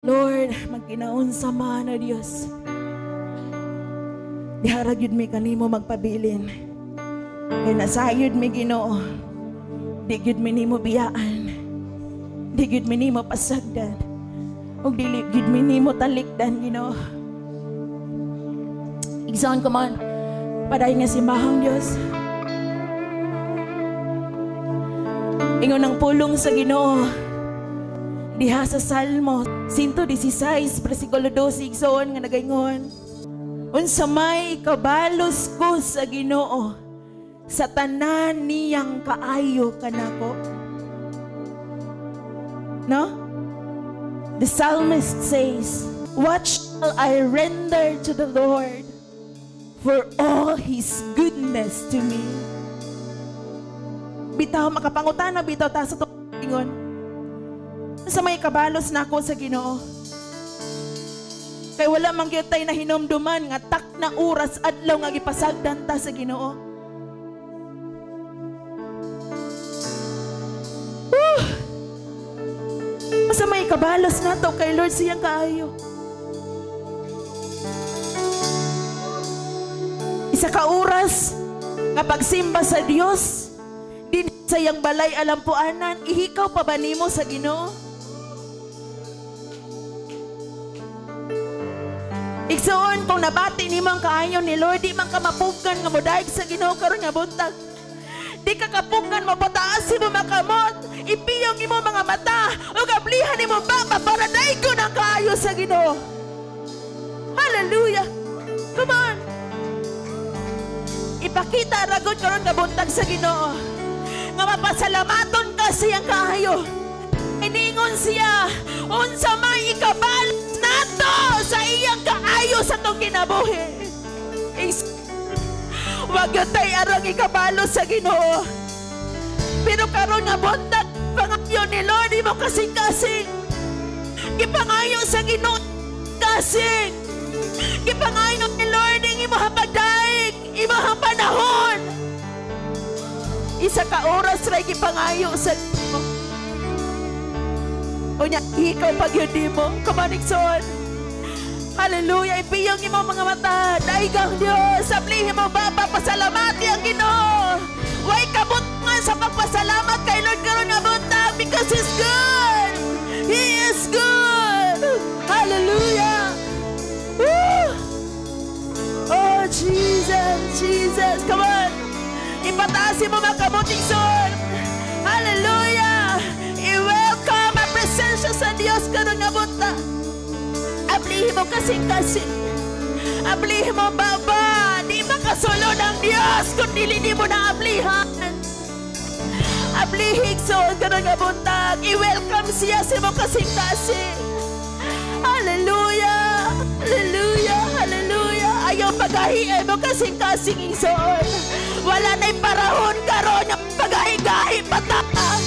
Lord, magkinaon sa mana Dios. Diharag yun mi kanimo magpabilin. Kaya nasayod mi Ginoo. Di yun mi nimo biyaan. Di yun mi nimo pasagdan. O di yun mi nimo talikdan, Ginoo. Igsoon ko man, paday nga simbahang Dios. Ingon ang pulong sa Ginoo. Diha sa Salmo 116 versikulo 12 igsoon nga nagaingon, unsa may kabalos ko sa Ginoo sa tanan niyang kaayo kanako. No? The psalmist says, what shall I render to the Lord for all His goodness to me? Bitaw makapangutana bitaw ta sa ingon. Sa may kabalos na ako sa Ginoo. Kay wala man gyud tay nahinomduman nga tak na oras adlaw nga gipasagdan ta sa Ginoo. Sa may kabalos na to kay Lord siyang kaayo. Isa ka oras nga pagsimba sa Dios din sa iyang balay alampuanan, ihikaw pa ba nimo sa Ginoo? Igsoon kung nabati ni mong kaayo ni Lord, di man ka mapugan nga modaig sa Ginoo karon nga buntag. Di ka kapugan mo pataas mo makamot, ipiyong imo mga mata, o gablihan imo baba para daigo ng kaayo sa Ginoo. Hallelujah! Come on! Ipakita ragod karon nga buntag sa Ginoo nga mapasalamaton ka siyang kaayo. Iningon siya, unsa may ikabal nato sa iyang kaayo sa tong kinabuhi. Wag yun tayo arang ikabalo sa Ginoo. Pero karon nga buntag pangayo ni Lord imo kasing-kasing. Gipangayo sa Ginoo kasing. Gipangayo ni Lord ang imo hapagdaig, imo panahon. Isa ka oras ray gipangayo sa Ginoo. Unya, ikaw pag yun mo, kumanikson. Hallelujah, ipiyong imo mga mata. Daigang Diyos, sablihin mo baba, pasalamati ang Ginoo. Way kabot nga sa pagpasalamat kay Lord karon nga buntag because He's good. He is good. Hallelujah. Woo! Oh, Jesus, Jesus, come on. Ipatasin mo mga kabuting son. Hallelujah. I-welcome ang presensya sa Diyos karon nga buntag. Ablihin mo kasing-kasing. Ablihin mo baba. Di makasulod ang Diyos kung dili mo na ablihan. Ablihig so karon nga buntag. I-welcome siya sa mo kasing-kasing. Hallelujah. Hallelujah. Hallelujah. Ayaw pagahiin mo kasing-kasing isoon. Wala na'y parahon karon nga pagahi-gahi pataas.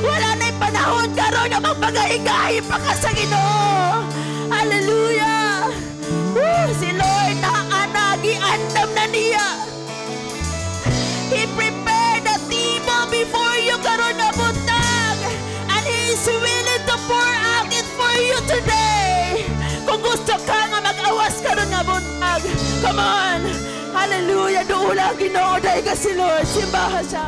Wala na'y panahon karon nga magpagahi-gahi pa ka sa Ginoo. Hallelujah! Si Lord naanagi andam na niya. He prepared a table before you karon nga buntag. And He is willing to pour out it for you today. Kung gusto ka nga mag-awas karon nga buntag. Come on! Hallelujah! Doon lang Ginoo dahil ka si Lord. Simbahan siya.